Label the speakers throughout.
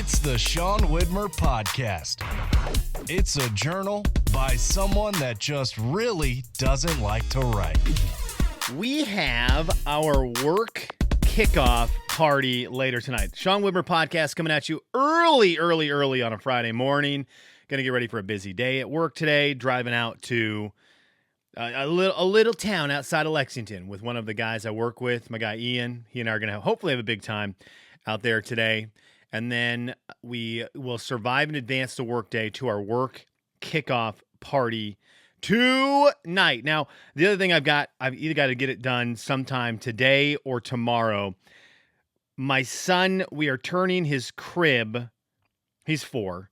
Speaker 1: It's the Sean Widmer Podcast. It's a journal by someone that just really doesn't like to write.
Speaker 2: We have our work kickoff party later tonight. Sean Widmer Podcast coming at you early on a Friday morning. Going to get ready for a busy day at work today. Driving out to a little town outside of Lexington with one of the guys I work with, my guy Ian. He and I are going to hopefully have a big time out there today. And then we will survive and advance the workday to our work kickoff party tonight. Now, the other thing I've either got to get it done sometime today or tomorrow. My son, we are turning his crib. He's 4.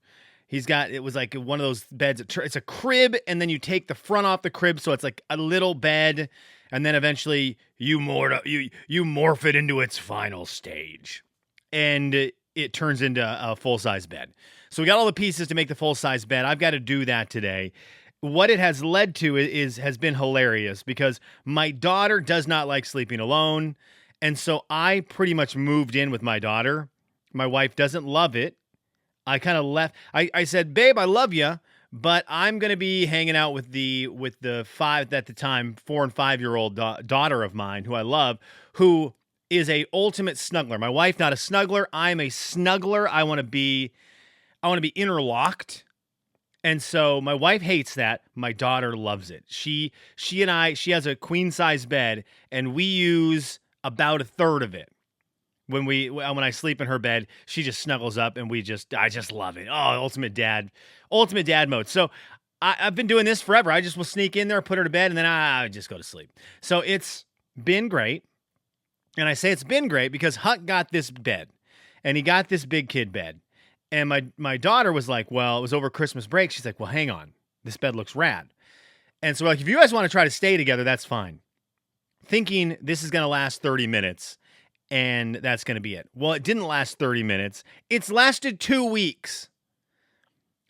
Speaker 2: It was like one of those beds. It's a crib, and then you take the front off the crib, so it's like a little bed, and then eventually you morph it into its final stage. And it turns into a full-size bed. So we got all the pieces to make the full-size bed. I've got to do that today. What it has led to has been hilarious because my daughter does not like sleeping alone. And so I pretty much moved in with my daughter. My wife doesn't love it. I kind of left. I said, babe, I love you, but I'm going to be hanging out with the 5 at the time, 4 and 5-year-old daughter of mine who I love, who is a ultimate snuggler. My wife, not a snuggler. I'm a snuggler. I want to be interlocked. And so my wife hates that. My daughter loves it. She has a queen size bed, and we use about a third of it. When I sleep in her bed, she just snuggles up, and I just love it. Oh, ultimate dad mode. So I've been doing this forever. I just will sneak in there, put her to bed, and then I just go to sleep. So it's been great. And I say it's been great because Huck got this bed, and he got this big kid bed. And my daughter was like, well, it was over Christmas break. She's like, well, hang on. This bed looks rad. And so like, if you guys want to try to stay together, that's fine. Thinking this is going to last 30 minutes, and that's going to be it. Well, it didn't last 30 minutes. It's lasted 2 weeks.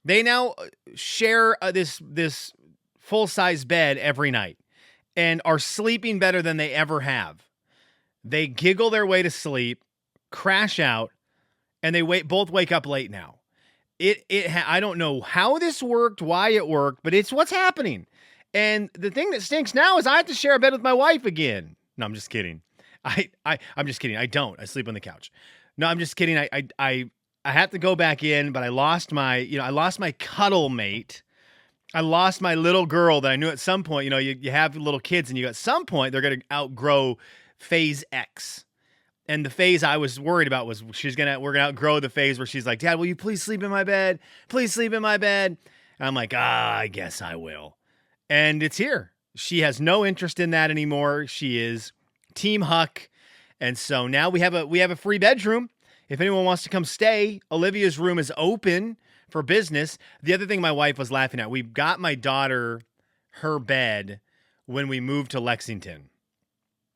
Speaker 2: They now share this full-size bed every night and are sleeping better than they ever have. They giggle their way to sleep, crash out, and they both wake up late now. I don't know how this worked, why it worked, but it's what's happening. And the thing that stinks now is I have to share a bed with my wife again. No, I'm just kidding. I'm just kidding. I don't. I sleep on the couch. No, I'm just kidding. I have to go back in, but I lost my cuddle mate. I lost my little girl that I knew at some point, you have little kids and at some point they're going to outgrow phase X. And the phase I was worried about was we're going to outgrow the phase where she's like, Dad, will you please sleep in my bed? Please sleep in my bed. And I'm like, I guess I will. And it's here. She has no interest in that anymore. She is Team Huck. And so now we have a free bedroom. If anyone wants to come stay, Olivia's room is open for business. The other thing my wife was laughing at, we got my daughter her bed when we moved to Lexington.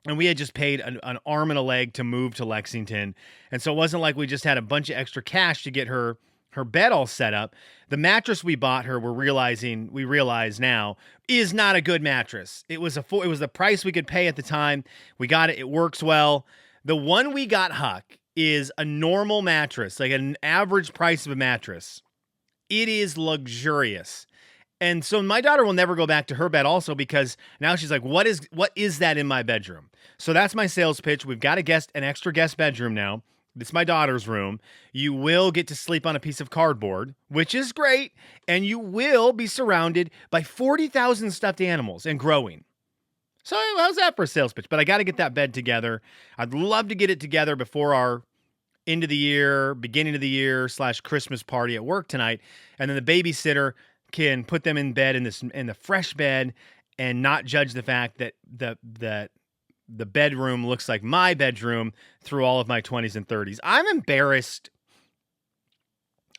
Speaker 2: And we had just paid an arm and a leg to move to Lexington. And so it wasn't like we just had a bunch of extra cash to get her bed all set up. The mattress we bought her, we realize now, is not a good mattress. It was the price we could pay at the time. We got it. It works well. The one we got Huck is a normal mattress, like an average price of a mattress. It is luxurious. And so my daughter will never go back to her bed also because now she's like, what is that in my bedroom? So that's my sales pitch. We've got an extra guest bedroom now. It's my daughter's room. You will get to sleep on a piece of cardboard, which is great. And you will be surrounded by 40,000 stuffed animals and growing. So how's that for a sales pitch? But I got to get that bed together. I'd love to get it together before our end of the year, beginning of the year / Christmas party at work tonight. And then the babysitter can put them in bed in the fresh bed and not judge the fact that the bedroom looks like my bedroom through all of my 20s and 30s. I'm embarrassed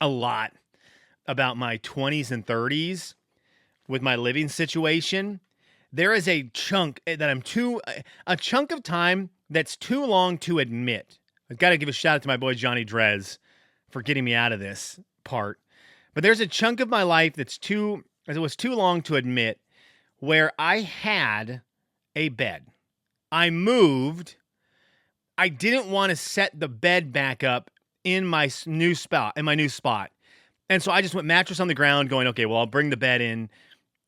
Speaker 2: a lot about my 20s and 30s with my living situation. There is a chunk of time that's too long to admit. I've got to give a shout out to my boy Johnny Drez for getting me out of this part. But there's a chunk of my life it was too long to admit, where I had a bed. I moved. I didn't want to set the bed back up in my new spot. And so I just went mattress on the ground going, okay, well, I'll bring the bed in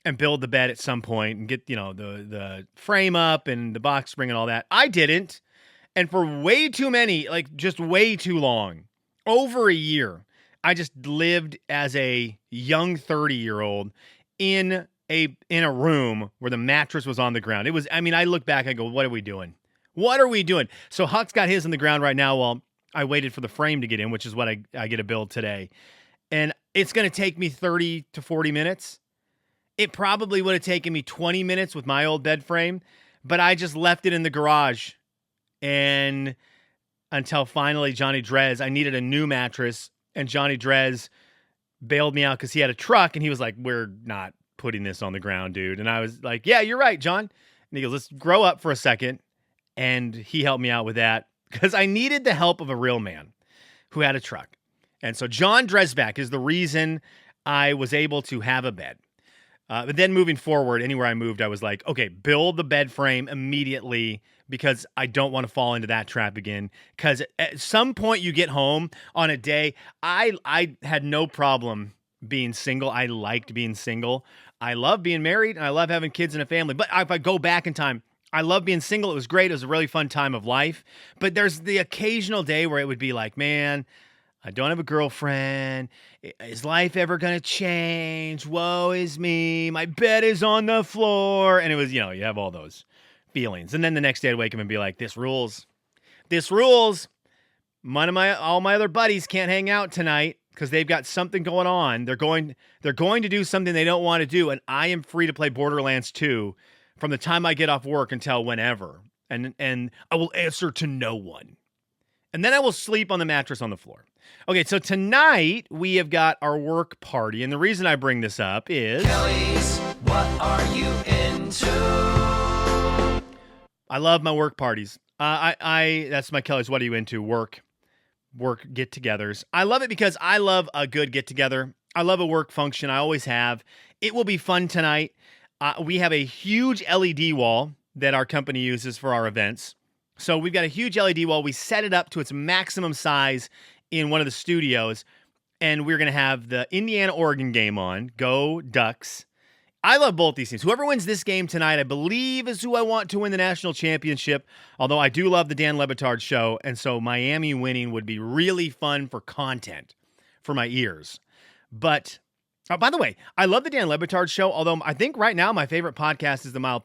Speaker 2: and build the bed at some point and get, the frame up and the box spring and all that. I didn't. And for way too many, just way too long, over a year, I just lived as a young 30-year-old in a room where the mattress was on the ground. I look back, I go, what are we doing? What are we doing? So Huck's got his on the ground right now while I waited for the frame to get in, which is what I get a build today. And it's going to take me 30 to 40 minutes. It probably would have taken me 20 minutes with my old bed frame, but I just left it in the garage. And until finally Johnny Drez, I needed a new mattress, and Johnny Drez bailed me out because he had a truck, and he was like, we're not putting this on the ground, dude. And I was like, yeah, you're right, John. And he goes, let's grow up for a second. And he helped me out with that because I needed the help of a real man who had a truck. And so John Dresbach is the reason I was able to have a bed. But then moving forward, anywhere I moved, I was like, okay, build the bed frame immediately because I don't want to fall into that trap again. Because at some point you get home on a day, I had no problem being single. I liked being single. I love being married, and I love having kids and a family. But if I go back in time, I love being single. It was great. It was a really fun time of life. But there's the occasional day where it would be like, man, I don't have a girlfriend. Is life ever going to change? Woe is me. My bed is on the floor. And it was, you have all those feelings. And then the next day I'd wake up and be like, this rules. This rules. All my other buddies can't hang out tonight because they've got something going on. They're going to do something they don't want to do. And I am free to play Borderlands 2 from the time I get off work until whenever. And I will answer to no one. And then I will sleep on the mattress on the floor. Okay, so tonight we have got our work party. And the reason I bring this up is...
Speaker 3: Kelly's, what are you into?
Speaker 2: I love my work parties. That's my Kelly's, what are you into? Work get-togethers. I love it because I love a good get-together. I love a work function. I always have. It will be fun tonight. We have a huge LED wall that our company uses for our events. So we've got a huge LED wall. We set it up to its maximum size in one of the studios, and we're going to have the Indiana-Oregon game on. Go Ducks. I love both these teams. Whoever wins this game tonight, I believe, is who I want to win the national championship, although I do love the Dan Le Batard show, and so Miami winning would be really fun for content for my ears. But, by the way, I love the Dan Le Batard show, although I think right now my favorite podcast is the Miles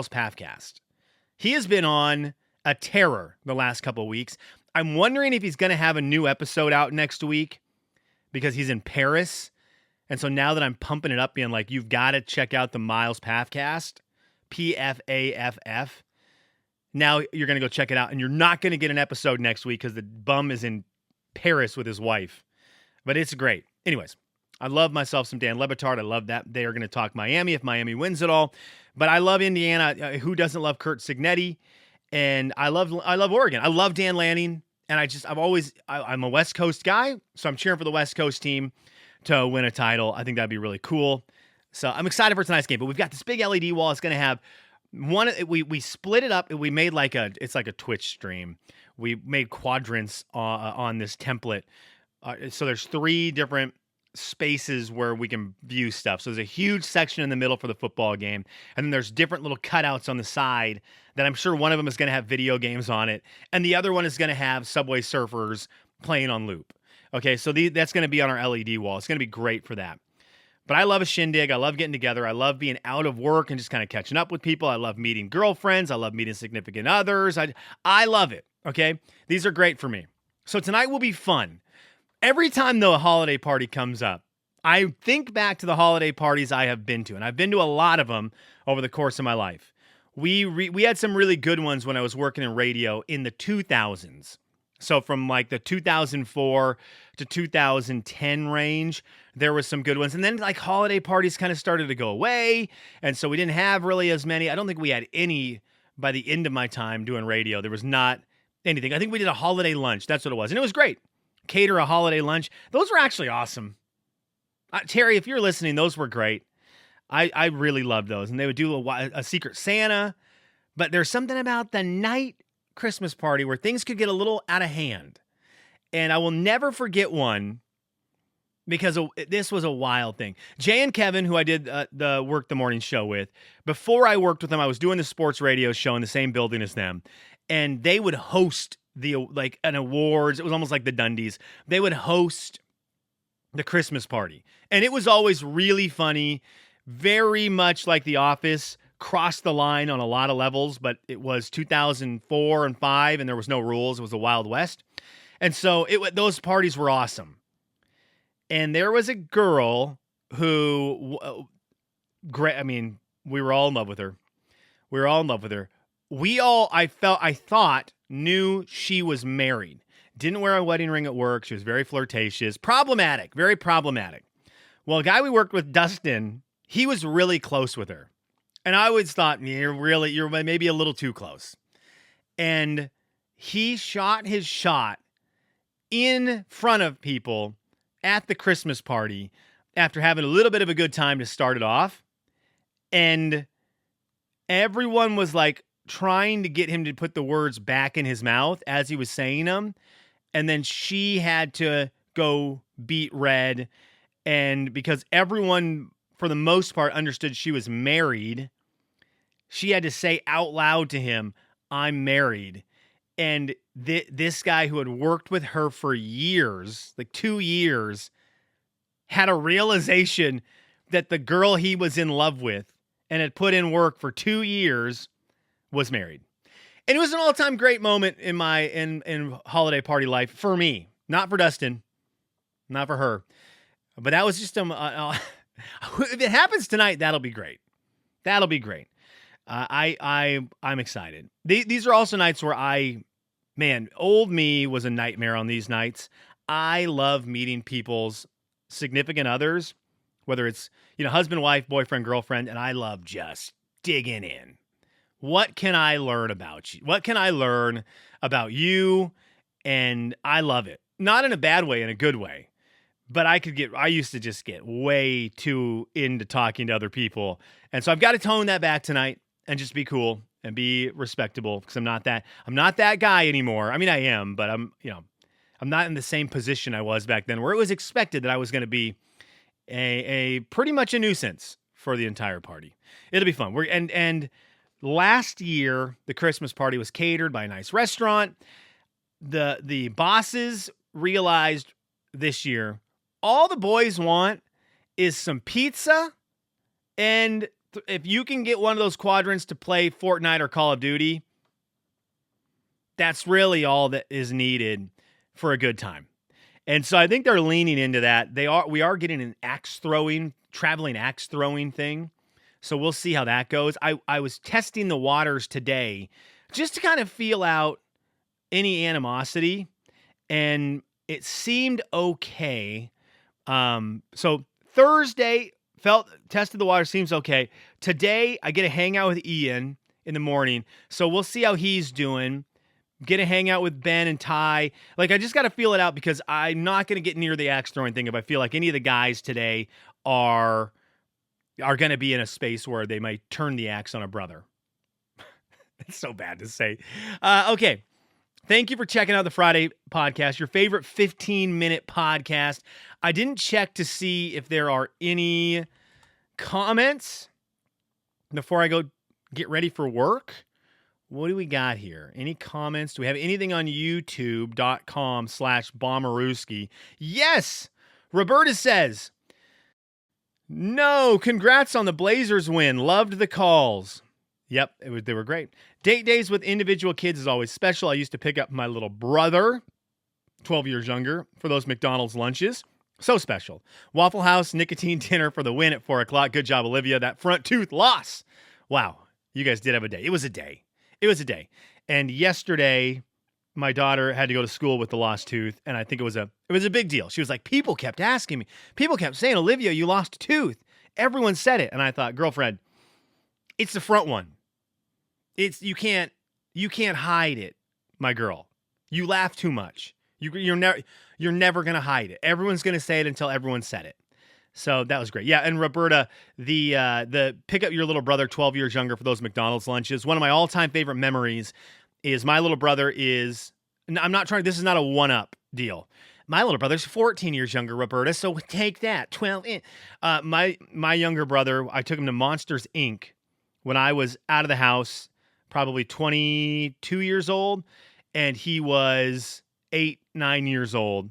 Speaker 2: Pafcast. He has been on a terror the last couple of weeks. I'm wondering if he's going to have a new episode out next week because he's in Paris. And so now that I'm pumping it up, being like, you've got to check out the Miles Pafcast, P-F-A-F-F. Now you're going to go check it out, and you're not going to get an episode next week because the bum is in Paris with his wife. But it's great. Anyways, I love myself some Dan Le Batard. I love that they are going to talk Miami if Miami wins it all. But I love Indiana. Who doesn't love Curt Cignetti? And I love Oregon. I love Dan Lanning. And I'm a West Coast guy, so I'm cheering for the West Coast team to win a title. I think that'd be really cool. So I'm excited for tonight's game. But we've got this big LED wall. It's going to have one. We split it up. We made it's like a Twitch stream. We made quadrants on this template. So there's 3 different spaces where we can view stuff. So there's a huge section in the middle for the football game. And then there's different little cutouts on the side that I'm sure one of them is going to have video games on it. And the other one is going to have Subway Surfers playing on loop. Okay, so that's going to be on our LED wall. It's going to be great for that. But I love a shindig. I love getting together. I love being out of work and just kind of catching up with people. I love meeting girlfriends. I love meeting significant others. I love it, okay? These are great for me. So tonight will be fun. Every time, though, a holiday party comes up, I think back to the holiday parties I have been to, and I've been to a lot of them over the course of my life. We had some really good ones when I was working in radio in the 2000s. So from like the 2004 to 2010 range, there was some good ones. And then like holiday parties kind of started to go away, and so we didn't have really as many. I don't think we had any by the end of my time doing radio. There was not anything. I think we did a holiday lunch. That's what it was, and it was great. Cater a holiday lunch. Those were actually awesome. Terry, if you're listening, those were great. I really loved those. And they would do a Secret Santa. But there's something about the night Christmas party where things could get a little out of hand. And I will never forget one because this was a wild thing. Jay and Kevin, who I did the Work the Morning show with, before I worked with them, I was doing the sports radio show in the same building as them. And they would host an awards. It was almost like the Dundies. They would host the Christmas party. And it was always really funny, very much like The Office, crossed the line on a lot of levels, but it was 2004 and 5, and there was no rules. It was the Wild West. And so those parties were awesome. And there was a girl who, we were all in love with her. I thought, knew she was married. Didn't wear a wedding ring at work. She was very flirtatious. Problematic. Very problematic. Well, a guy we worked with, Dustin, he was really close with her. And I always thought, you're maybe a little too close. And he shot his shot in front of people at the Christmas party after having a little bit of a good time to start it off. And everyone was like trying to get him to put the words back in his mouth as he was saying them. And then she had to go beat red. And because everyone, for the most part, understood she was married, she had to say out loud to him, "I'm married." And this guy who had worked with her for years, like 2 years, had a realization that the girl he was in love with and had put in work for 2 years was married. And it was an all-time great moment in my in holiday party life for me, not for Dustin, not for her. But that was just if it happens tonight, that'll be great. That'll be great. I'm excited. These are also nights where old me was a nightmare on these nights. I love meeting people's significant others, whether it's, husband, wife, boyfriend, girlfriend, and I love just digging in. What can I learn about you? What can I learn about you? And I love it. Not in a bad way, in a good way. But I used to just get way too into talking to other people. And so I've got to tone that back tonight and just be cool and be respectable, because I'm not that guy anymore. I mean, I am, but I'm not in the same position I was back then, where it was expected that I was going to be a pretty much a nuisance for the entire party. It'll be fun. And last year, the Christmas party was catered by a nice restaurant. The bosses realized this year, all the boys want is some pizza, and if you can get one of those quadrants to play Fortnite or Call of Duty, that's really all that is needed for a good time. And so I think they're leaning into that. We are getting an traveling axe throwing thing. So we'll see how that goes. I was testing the waters today just to kind of feel out any animosity, and it seemed okay. So Thursday tested the water, seems okay. Today I get to hang out with Ian in the morning. So we'll see how he's doing. Get to hang out with Ben and Ty. Like, I just got to feel it out, because I'm not going to get near the axe throwing thing if I feel like any of the guys today are going to be in a space where they might turn the axe on a brother. It's so bad to say. Okay. Thank you for checking out the Friday podcast, your favorite 15-minute podcast. I didn't check to see if there are any comments before I go get ready for work. What do we got here? Any comments? Do we have anything on youtube.com/Bommarooski? Yes! Roberta says, no, congrats on the Blazers win. Loved the calls. Yep, they were great. Date days with individual kids is always special. I used to pick up my little brother, 12 years younger, for those McDonald's lunches. So special. Waffle House nicotine dinner for the win at 4 o'clock. Good job, Olivia. That front tooth loss. Wow, you guys did have a day. It was a day. And yesterday, my daughter had to go to school with the lost tooth, and I think it was a big deal. She was like, people kept asking me. People kept saying, Olivia, you lost a tooth. Everyone said it. And I thought, girlfriend, it's the front one. You can't hide it, my girl. You laugh too much. You're never gonna hide it. Everyone's gonna say it until everyone said it. So that was great. Yeah, and Roberta, the pick up your little brother 12 years younger for those McDonald's lunches. One of my all-time favorite memories is my little brother is I'm not trying, this is not a one-up deal. My little brother's 14 years younger, Roberta, so take that, 12 in. My younger brother, I took him to Monsters, Inc. when I was out of the house, probably 22 years old, and he was 8, 9 years old.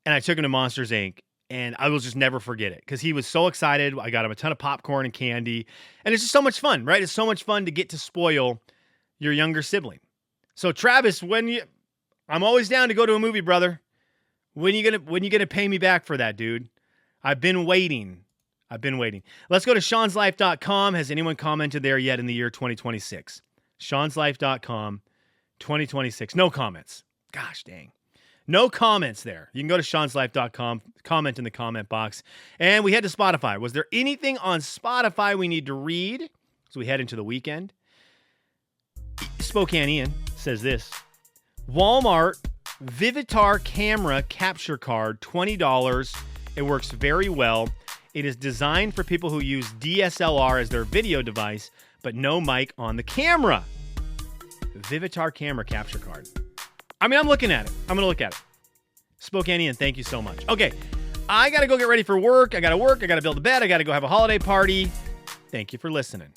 Speaker 2: And I took him to Monsters, Inc., and I will just never forget it because he was so excited. I got him a ton of popcorn and candy, and it's just so much fun, right? It's so much fun to get to spoil your younger sibling. So Travis, I'm always down to go to a movie, brother. When you gonna pay me back for that, dude? I've been waiting. Let's go to Sean'sLife.com. Has anyone commented there yet in the year 2026? Sean'sLife.com, 2026. No comments. Gosh dang. No comments there. You can go to Sean'sLife.com, comment in the comment box. And we head to Spotify. Was there anything on Spotify we need to read as we head into the weekend? Spokane Ian says this. Walmart Vivitar camera capture card, $20. It works very well. It is designed for people who use DSLR as their video device, but no mic on the camera. Vivitar camera capture card. I mean, I'm looking at it. I'm going to look at it. Spokane Ian, thank you so much. Okay, I got to go get ready for work. I got to build a bed. I got to go have a holiday party. Thank you for listening.